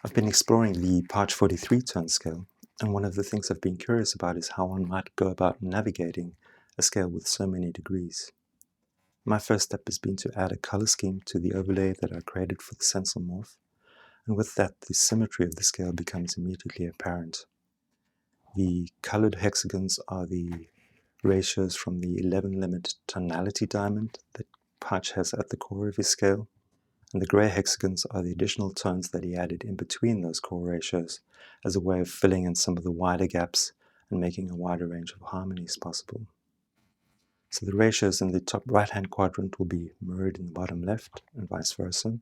I've been exploring the Partch 43 tone scale, and one of the things I've been curious about is how one might go about navigating a scale with so many degrees. My first step has been to add a color scheme to the overlay that I created for the stencil morph, and with that the symmetry of the scale becomes immediately apparent. The colored hexagons are the ratios from the 11 limit tonality diamond that Partch has at the core of his scale, and the grey hexagons are the additional tones that he added in between those core ratios as a way of filling in some of the wider gaps and making a wider range of harmonies possible. So the ratios in the top right-hand quadrant will be mirrored in the bottom left and vice versa.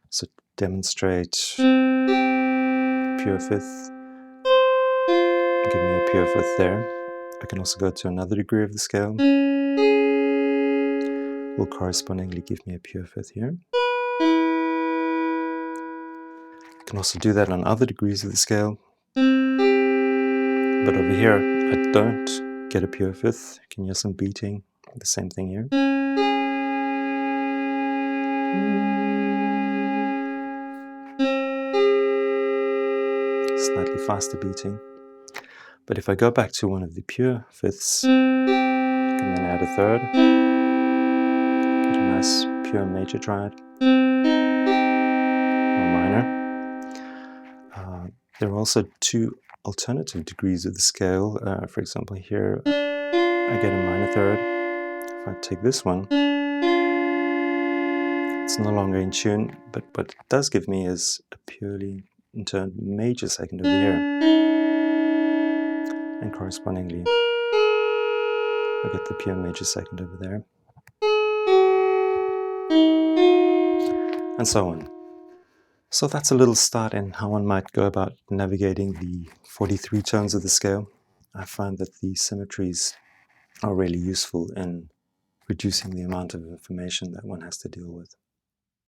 So to demonstrate pure fifth, give me a pure fifth there. I can also go to another degree of the scale. Will correspondingly give me a pure fifth here. I can also do that on other degrees of the scale. But over here, I don't get a pure fifth. You can hear some beating. The same thing here. Slightly faster beating. But if I go back to one of the pure fifths, I can then add a third. Get a nice pure major triad. Or minor. There are also two alternative degrees of the scale. For example, here I get a minor third. If I take this one, it's no longer in tune, but what it does give me is a purely intoned major second over here. And correspondingly, I get the pure major second over there. And so on. So that's a little start in how one might go about navigating the 43 tones of the scale. I find that the symmetries are really useful in reducing the amount of information that one has to deal with.